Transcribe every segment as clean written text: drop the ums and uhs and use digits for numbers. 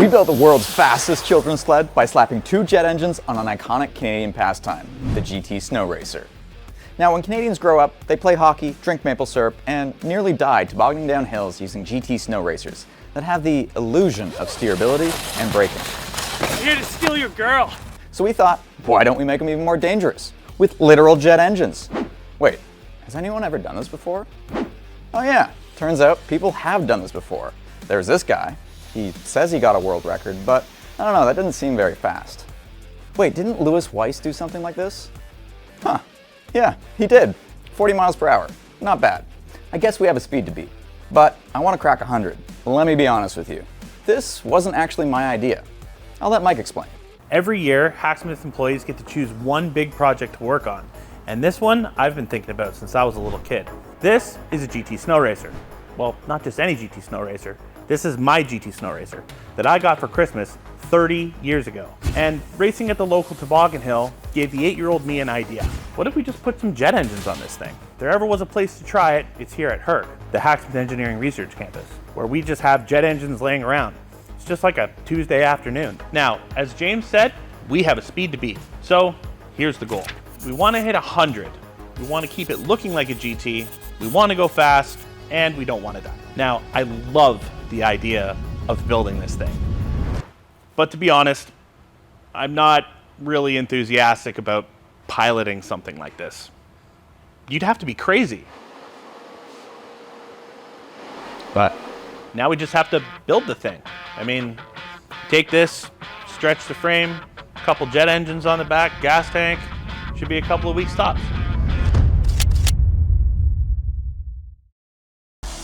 We built the world's fastest children's sled by slapping 2 jet engines on an iconic Canadian pastime, the GT Snow Racer. Now, when Canadians grow up, they play hockey, drink maple syrup, and nearly die tobogganing down hills using GT Snow Racers that have the illusion of steerability and braking. I'm here to steal your girl. So we thought, why don't we make them even more dangerous with literal jet engines? Wait, has anyone ever done this before? Oh yeah, turns out people have done this before. There's this guy. He says he got a world record, but I don't know, that doesn't seem very fast. Wait, didn't Lewis Weiss do something like this? Huh, yeah, he did. 40 miles per hour, not bad. I guess we have a speed to beat, but I want to crack 100. Let me be honest with you. This wasn't actually my idea. I'll let Mike explain. Every year, Hacksmith employees get to choose one big project to work on. And this one I've been thinking about since I was a little kid. This is a GT Snow Racer. Well, not just any GT Snow Racer. This is my GT Snow Racer that I got for Christmas 30 years ago. And racing at the local toboggan hill gave the 8-year-old me an idea. What if we just put some jet engines on this thing? If there ever was a place to try it, it's here at HERC, the Hacksmith Engineering Research Campus, where we just have jet engines laying around. It's just like a Tuesday afternoon. Now, as James said, we have a speed to beat. So here's the goal. We want to hit 100. We want to keep it looking like a GT. We want to go fast, and we don't want to die. Now, I love the idea of building this thing. But to be honest, I'm not really enthusiastic about piloting something like this. You'd have to be crazy. But now we just have to build the thing. I mean, take this, stretch the frame, a couple jet engines on the back, gas tank, should be a couple of weeks tops.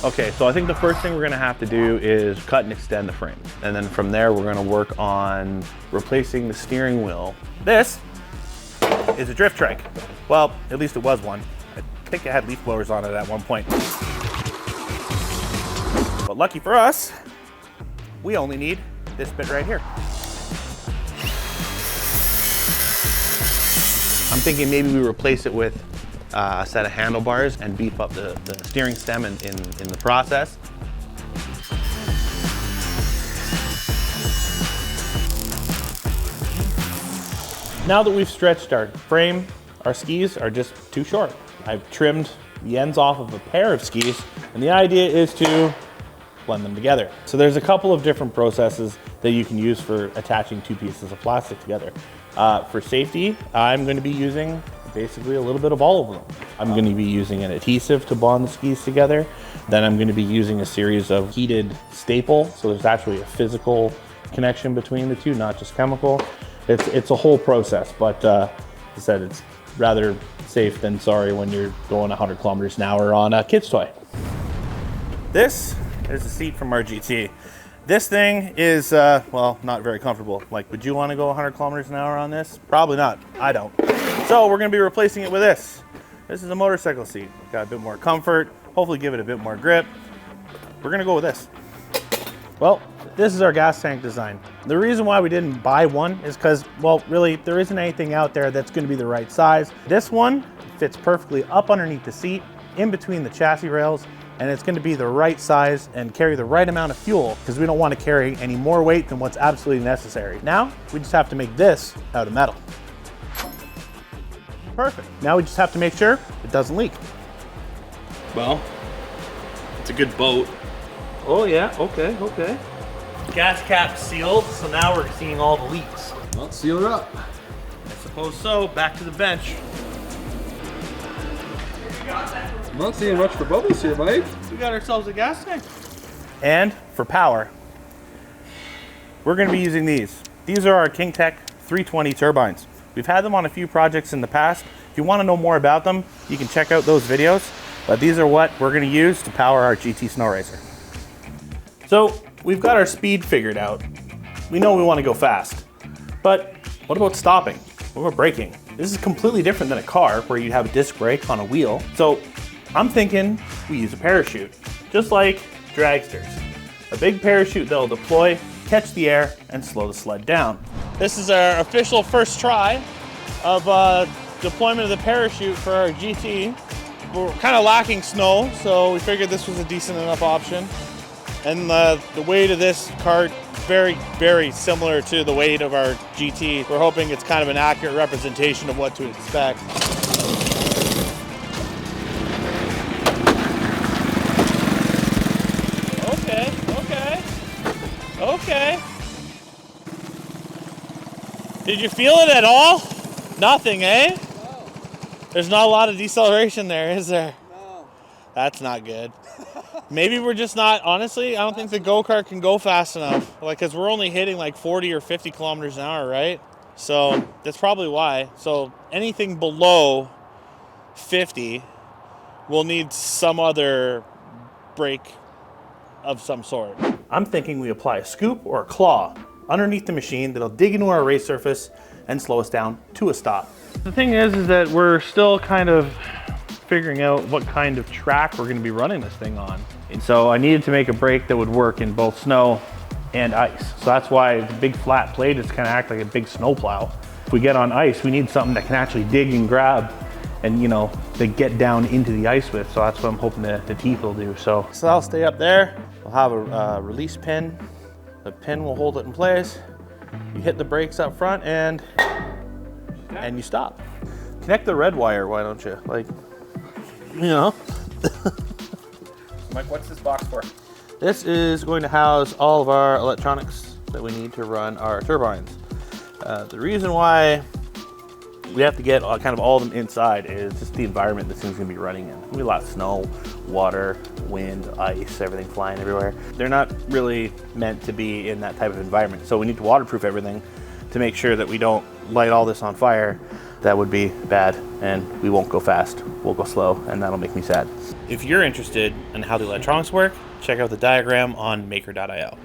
Okay, so I think the first thing we're gonna have to do is cut and extend the frame. And then from there, we're gonna work on replacing the steering wheel. This is a drift trike. Well, at least it was one. I think it had leaf blowers on it at one point. But lucky for us, we only need this bit right here. I'm thinking maybe we replace it with a set of handlebars and beef up the steering stem in the process. Now that we've stretched our frame, our skis are just too short. I've trimmed the ends off of a pair of skis, and the idea is to blend them together. So there's a couple of different processes that you can use for attaching 2 pieces of plastic together. For safety, I'm going to be using basically a little bit of all of them. I'm going to be using an adhesive to bond the skis together. Then I'm going to be using a series of heated staple, so there's actually a physical connection between the two, not just chemical. It's a whole process, but as I said, it's rather safe than sorry when you're going 100 kilometers an hour on a kid's toy. This is the seat from our GT. This thing is, well, not very comfortable. Like, would you want to go 100 kilometers an hour on this? Probably not. I don't. So we're going to be replacing it with this. This is a motorcycle seat. Got a bit more comfort, hopefully give it a bit more grip. We're going to go with this. Well, this is our gas tank design. The reason why we didn't buy one is because, well, really, there isn't anything out there that's going to be the right size. This one fits perfectly up underneath the seat, in between the chassis rails, and it's going to be the right size and carry the right amount of fuel because we don't want to carry any more weight than what's absolutely necessary. Now, we just have to make this out of metal. Perfect. Now we just have to make sure it doesn't leak. Well, it's a good boat. Oh yeah, okay. Gas cap sealed, so now we're seeing all the leaks. Well, seal her up. I suppose so. Back to the bench. I'm not seeing much for bubbles here, Mike. We got ourselves a gas tank. And for power, we're going to be using these. These are our KingTech 320 turbines. We've had them on a few projects in the past. If you want to know more about them, you can check out those videos. But these are what we're going to use to power our GT Snow Racer. So we've got our speed figured out. We know we want to go fast. But what about stopping? What about braking? This is completely different than a car where you have a disc brake on a wheel. So I'm thinking we use a parachute, just like dragsters. A big parachute that'll deploy, catch the air, and slow the sled down. This is our official first try of deployment of the parachute for our GT. We're kind of lacking snow, so we figured this was a decent enough option. And the weight of this cart, very, very similar to the weight of our GT. We're hoping it's kind of an accurate representation of what to expect. Okay. Did you feel it at all? Nothing, eh? No. There's not a lot of deceleration there, is there? No. That's not good. Maybe we're just not, honestly, I don't think the go-kart can go fast enough. Like, because we're only hitting like 40 or 50 kilometers an hour, right? So that's probably why. So anything below 50 will need some other brake of some sort. I'm thinking we apply a scoop or a claw underneath the machine that'll dig into our race surface and slow us down to a stop. The thing is that we're still kind of figuring out what kind of track we're going to be running this thing on. And so I needed to make a brake that would work in both snow and ice. So that's why the big flat plate is kind of act like a big snow plow. If we get on ice, we need something that can actually dig and grab and, you know, they get down into the ice with. So that's what I'm hoping the teeth will do. So that'll stay up there. We'll have a release pin. The pin will hold it in place. You hit the brakes up front and you stop. Connect the red wire, why don't you? Like, you know. Mike, what's this box for? This is going to house all of our electronics that we need to run our turbines. The reason why we have to get kind of all of them inside is just the environment this thing's gonna be running in. We have a lot of snow, water, wind, ice, everything flying everywhere. They're not really meant to be in that type of environment. So we need to waterproof everything to make sure that we don't light all this on fire. That would be bad and we won't go fast. We'll go slow and that'll make me sad. If you're interested in how the electronics work, check out the diagram on maker.io.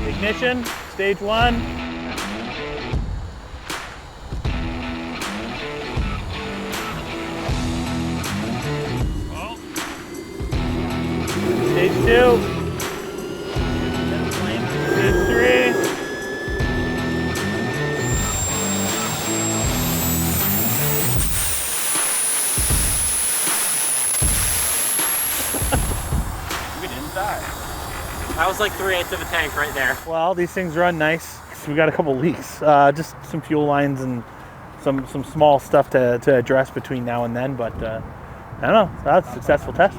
Ignition, stage 1. Stage 2. Stage 3. We didn't die. That was like 3/8 of a tank right there. Well, these things run nice. We got a couple leaks, just some fuel lines and some small stuff to address between now and then. But I don't know. That's a successful test.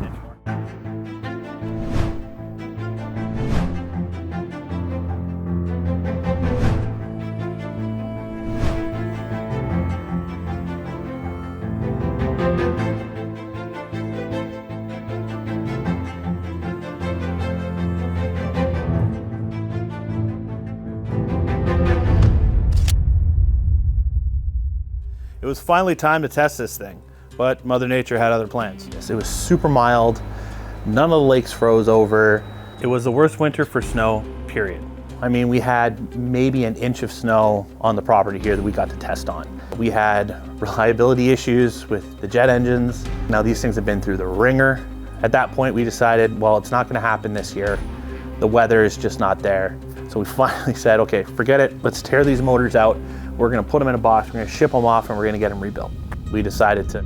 It was finally time to test this thing, but Mother Nature had other plans. It was super mild, none of the lakes froze over. It was the worst winter for snow, period. I mean, we had maybe an inch of snow on the property here that we got to test on. We had reliability issues with the jet engines. Now these things have been through the ringer. At that point, we decided, well, it's not gonna happen this year. The weather is just not there. So we finally said, okay, forget it. Let's tear these motors out. We're gonna put them in a box, we're gonna ship them off, and we're gonna get them rebuilt. We decided to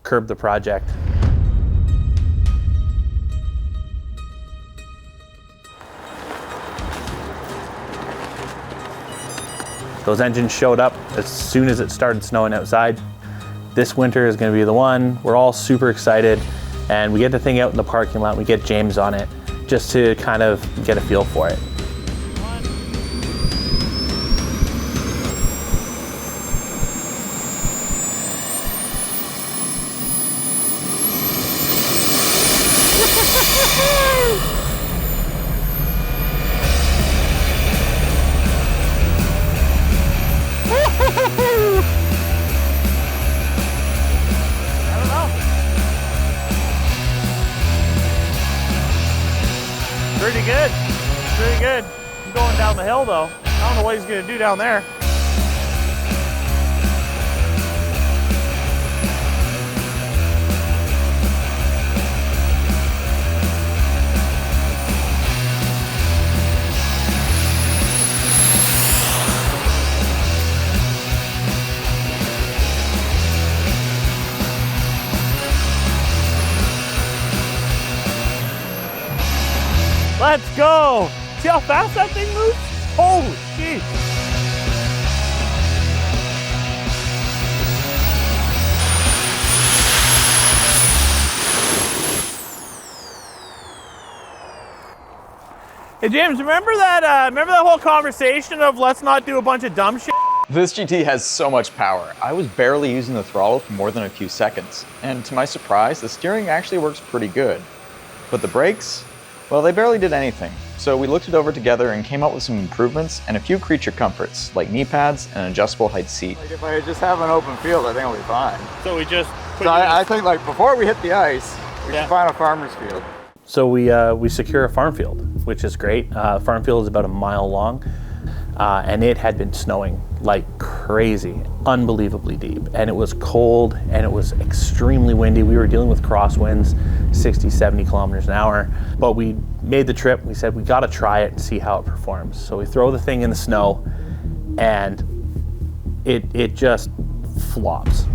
curb the project. Those engines showed up as soon as it started snowing outside. This winter is gonna be the one. We're all super excited, and we get the thing out in the parking lot, we get James on it, just to kind of get a feel for it. Pretty good, pretty good. I'm going down the hill though. I don't know what he's gonna do down there. Let's go. See how fast that thing moves? Holy shit. Hey James, remember that whole conversation of let's not do a bunch of dumb shit? This GT has so much power. I was barely using the throttle for more than a few seconds. And to my surprise, the steering actually works pretty good. But the brakes, well, they barely did anything. So we looked it over together and came up with some improvements and a few creature comforts, like knee pads and an adjustable height seat. Like if I just have an open field, I think I'll be fine. So we just put So I think like before we hit the ice, we should find a farmer's field. So we secure a farm field, which is great. Farm field is about a mile long, and it had been snowing like crazy, unbelievably deep. And it was cold and it was extremely windy. We were dealing with crosswinds, 60, 70 kilometers an hour. But we made the trip. We said, we gotta try it and see how it performs. So we throw the thing in the snow and it just flops.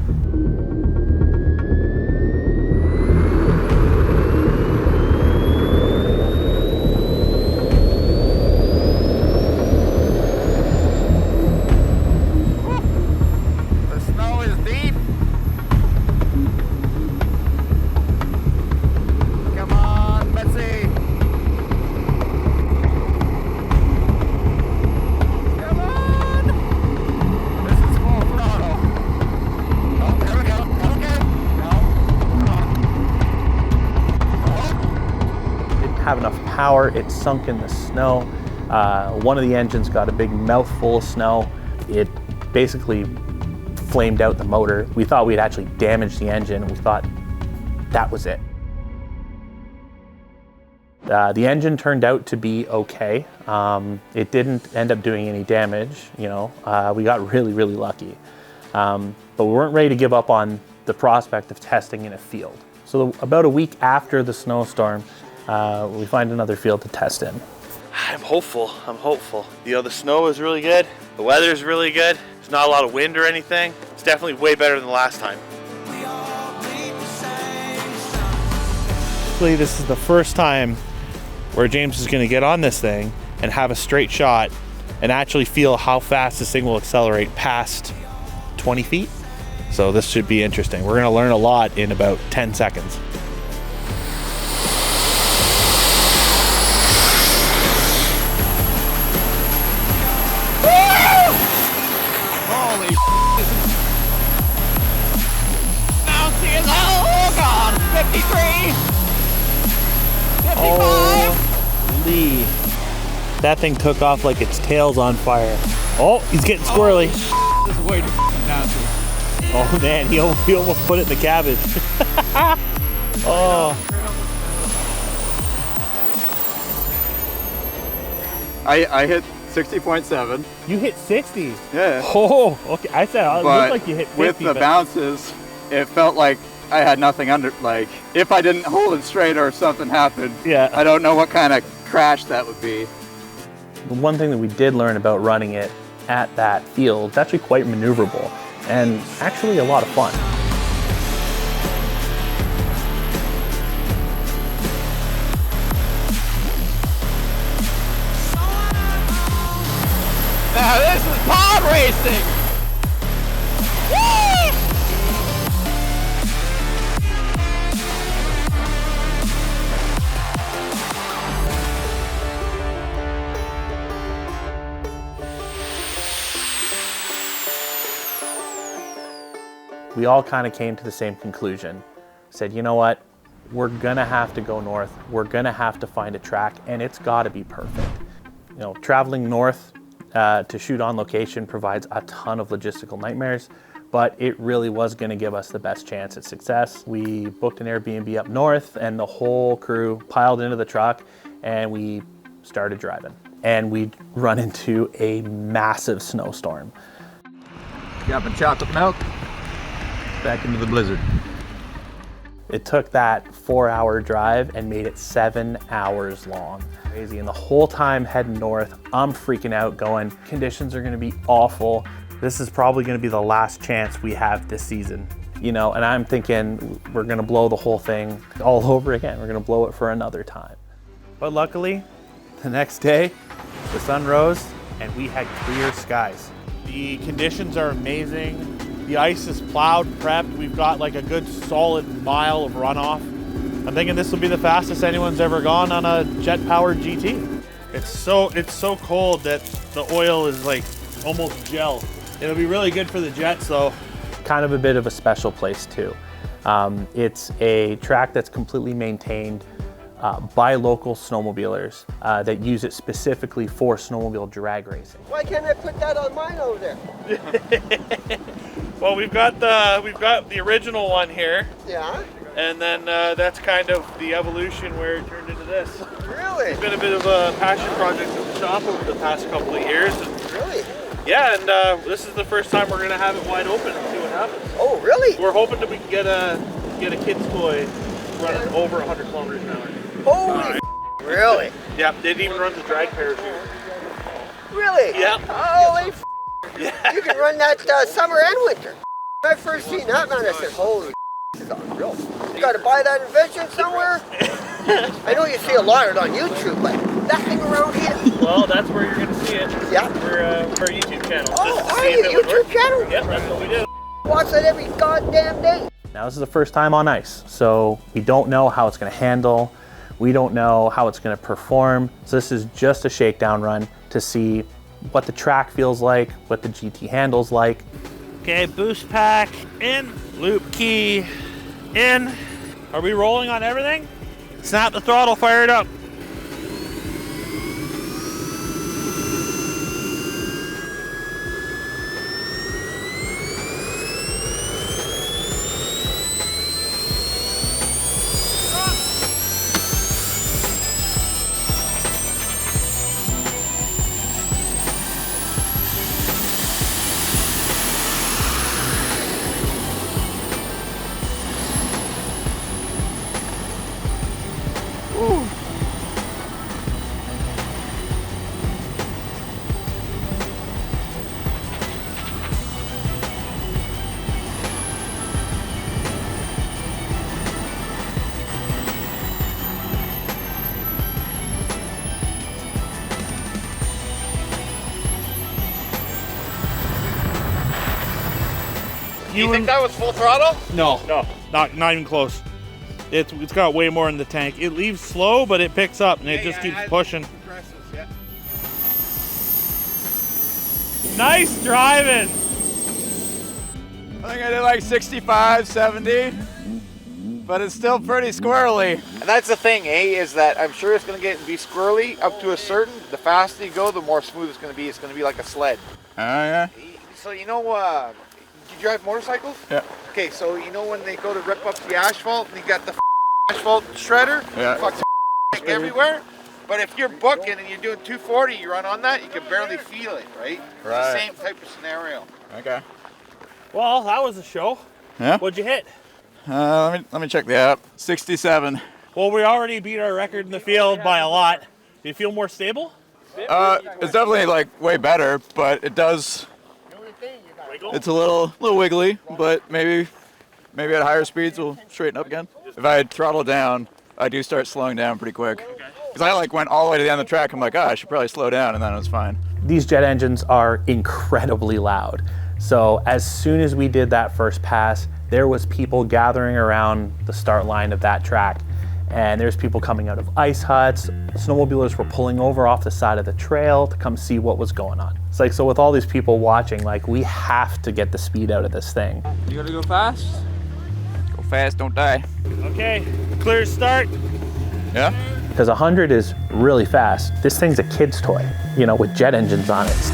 Have enough power, it sunk in the snow. One of the engines got a big mouthful of snow. It basically flamed out the motor. We thought we'd actually damaged the engine. We thought that was it. The engine turned out to be okay. It didn't end up doing any damage, you know. We got really, really lucky. But we weren't ready to give up on the prospect of testing in a field. So about a week after the snowstorm, we find another field to test in. I'm hopeful. You know, the snow is really good. The weather is really good. There's not a lot of wind or anything. It's definitely way better than the last time. Actually, this is the first time where James is going to get on this thing and have a straight shot and actually feel how fast this thing will accelerate past 20 feet. So this should be interesting. We're going to learn a lot in about 10 seconds. Oh God, 53, 55. Holy. That thing took off like its tail's on fire. Oh, he's getting squirrely. This is way too nasty. Oh man, he almost put it in the cabbage. Oh. I hit 60.7. You hit 60. Yeah. Oh, okay. I said it looked like you hit 50. With the bounces, it felt like I had nothing under, like, if I didn't hold it straight or if something happened, Yeah. I don't know what kind of crash that would be. The one thing that we did learn about running it at that field, it's actually quite maneuverable and actually a lot of fun. Now this is pod racing. Woo! We all kind of came to the same conclusion. Said, you know what? We're gonna have to go north. We're gonna have to find a track, and it's gotta be perfect. You know, traveling north to shoot on location provides a ton of logistical nightmares, but it really was gonna give us the best chance at success. We booked an Airbnb up north, and the whole crew piled into the truck, and we started driving. And we'd run into a massive snowstorm. Dropping chocolate milk back into the blizzard. It took that 4-hour drive and made it 7 hours long. Crazy, and the whole time heading north, I'm freaking out going, conditions are gonna be awful. This is probably gonna be the last chance we have this season. You know, and I'm thinking we're gonna blow the whole thing all over again. We're gonna blow it for another time. But luckily, the next day, the sun rose and we had clear skies. The conditions are amazing. The ice is plowed, prepped. We've got like a good solid mile of runoff. I'm thinking this will be the fastest anyone's ever gone on a jet-powered GT. It's so cold that the oil is like almost gel. It'll be really good for the jets though. Kind of a bit of a special place too. It's a track that's completely maintained by local snowmobilers that use it specifically for snowmobile drag racing. Why can't I put that on mine over there? Well, we've got the original one here. Yeah? And then that's kind of the evolution where it turned into this. Really? It's been a bit of a passion project at the shop over the past couple of years. Really? Yeah, and this is the first time we're going to have it wide open and see what happens. Oh, really? We're hoping that we can get a kid's toy running over 100 kilometers an hour. Holy really? Yeah, it even runs the drag pairs here. Really? Yeah. Holy Yeah. You can run that summer and winter. When I first seen that, man, I said, holy this is unreal. You got to buy that invention somewhere? I know you see a lot of it on YouTube, but nothing around here. Well, that's where you're going to see it. Yeah. For our YouTube channel. Oh, are you? YouTube channel? Yep, that's what we do. Watch that every goddamn day. Now this is the first time on ice, so we don't know how it's going to handle. We don't know how it's going to perform. So this is just a shakedown run to see what the track feels like, what the GT handles like. Okay, boost pack in, loop key in. Are we rolling on everything? Snap the throttle, fire it up. You think that was full throttle? No, not even close. It's got way more in the tank. It leaves slow, but it picks up and it just keeps pushing. Yeah. Nice driving. I think I did like 65, 70, but it's still pretty squirrely. And that's the thing, is that I'm sure it's going to be squirrely up to a certain. The faster you go, the more smooth it's going to be. It's going to be like a sled. Oh yeah? So you know, do you drive motorcycles? Yeah. Okay, so you know when they go to rip up the asphalt and you got the asphalt shredder? Yeah. Fucks everywhere. But if you're booking and you're doing 240, you run on that, you can barely feel it, right? It's the same type of scenario. Okay. Well, that was a show. Yeah? What'd you hit? Let me check the app. 67. Well, we already beat our record in the field by a lot. Do you feel more stable? It's definitely like way better, but it does. It's a little wiggly, but maybe at higher speeds we'll straighten up again. If I throttle down, I do start slowing down pretty quick. Because I like went all the way to the end of the track. I'm like, I should probably slow down, and then it was fine. These jet engines are incredibly loud. So as soon as we did that first pass, there was people gathering around the start line of that track. And there's people coming out of ice huts. Snowmobilers were pulling over off the side of the trail to come see what was going on. It's like, so with all these people watching, like, we have to get the speed out of this thing. You gotta go fast? Go fast, don't die. Okay, clear start. Yeah? Because 100 is really fast. This thing's a kid's toy, you know, with jet engines on it.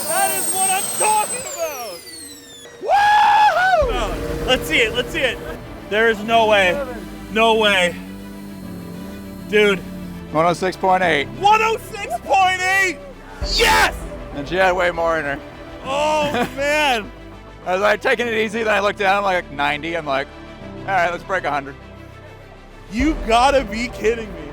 That is what I'm talking about! Woo! Let's see it, let's see it. There is no way. No way. Dude. 106.8. 106.8! Yes! And she had way more in her. Oh, man. I was like taking it easy, then I looked down, I'm like 90. I'm like, all right, let's break 100. You gotta be kidding me.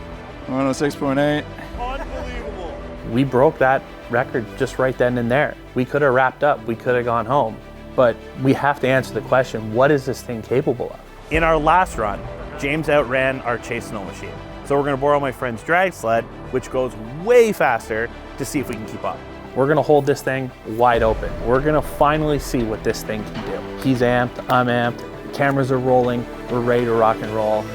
106.8. Unbelievable. We broke that record just right then and there. We could have wrapped up, we could have gone home, but we have to answer the question, what is this thing capable of? In our last run, James outran our chase snow machine. So we're gonna borrow my friend's drag sled, which goes way faster, to see if we can keep up. We're gonna hold this thing wide open. We're gonna finally see what this thing can do. He's amped, I'm amped, the cameras are rolling, we're ready to rock and roll.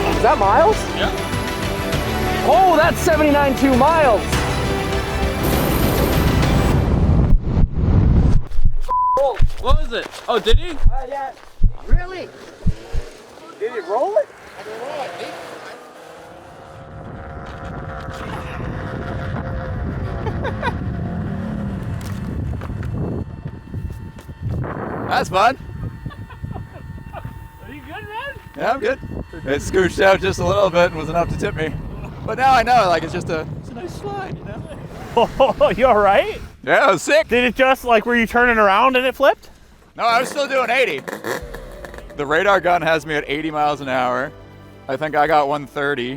Is that miles? Yeah. Oh, that's 79.2 miles. What was it? Oh, did he? Yeah. Really? Did it roll it? I don't know. I think. That's fun. Are you good, man? Yeah, I'm good. It scooched out just a little bit and was enough to tip me. But now I know, like, it's a nice slide, you know? Oh, you all right? Yeah, it was sick. Did it just, like, were you turning around and it flipped? No, I was still doing 80. The radar gun has me at 80 miles an hour. I think I got 130.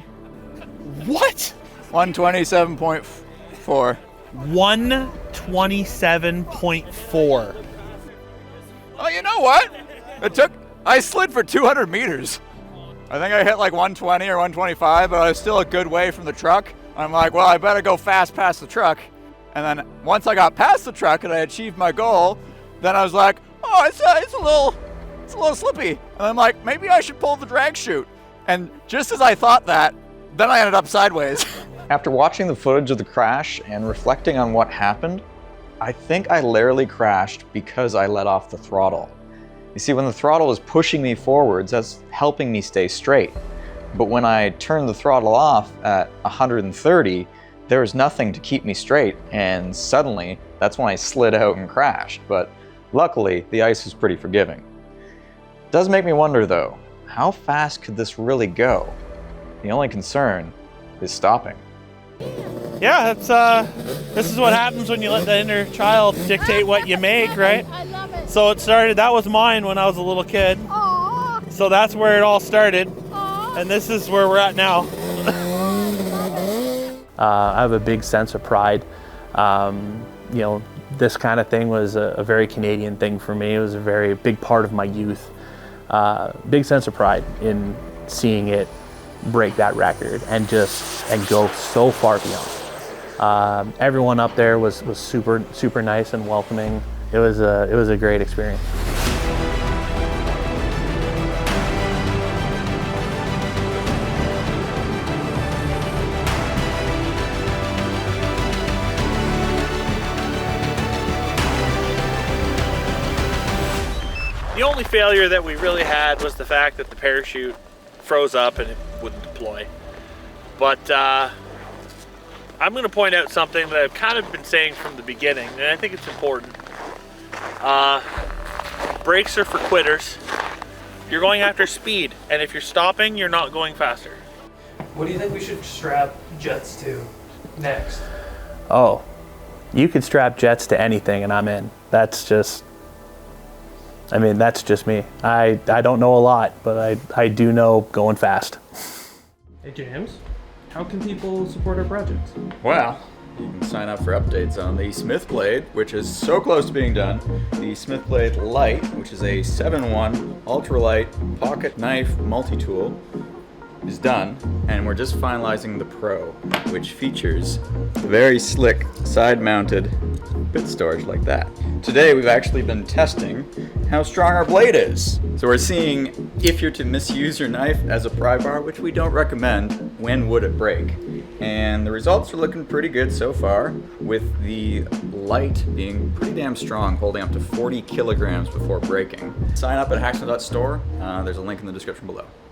What? 127.4. 127.4. Oh, you know what? I slid for 200 meters. I think I hit like 120 or 125, but I was still a good way from the truck. I'm like, well, I better go fast past the truck. And then once I got past the truck and I achieved my goal, then I was like, oh, it's a little slippy. And I'm like, maybe I should pull the drag chute. And just as I thought that, then I ended up sideways. After watching the footage of the crash and reflecting on what happened, I think I literally crashed because I let off the throttle. You see, when the throttle was pushing me forwards, that's helping me stay straight. But when I turned the throttle off at 130, there was nothing to keep me straight, and suddenly, that's when I slid out and crashed. But luckily, the ice was pretty forgiving. It does make me wonder though, how fast could this really go? The only concern is stopping. Yeah, this is what happens when you let the inner child dictate what you make, right? I love it. So that was mine when I was a little kid. Aww. So that's where it all started. Aww. And this is where we're at now. I have a big sense of pride. You know, this kind of thing was a very Canadian thing for me. It was a very big part of my youth. Big sense of pride in seeing it break that record and go so far beyond. Everyone up there was super nice and welcoming. It was a great experience. The only failure that we really had was the fact that the parachute froze up and it wouldn't deploy. But I'm going to point out something that I've kind of been saying from the beginning, and I think it's important. Brakes are for quitters. You're going after speed, and if you're stopping, you're not going faster. What do you think we should strap jets to next? Oh, you could strap jets to anything and I'm in. That's just me. I don't know a lot, but I do know going fast. Hey James, how can people support our projects? Well, you can sign up for updates on the Smith Blade, which is so close to being done, the Smith Blade Lite, which is a 7-in-1 ultralight pocket knife multi-tool, is done, and we're just finalizing the Pro, which features very slick side-mounted bit storage like that. Today we've actually been testing how strong our blade is. So we're seeing if you're to misuse your knife as a pry bar, which we don't recommend, when would it break? And the results are looking pretty good so far, with the light being pretty damn strong, holding up to 40 kilograms before breaking. Sign up at hacksmith.store. There's a link in the description below.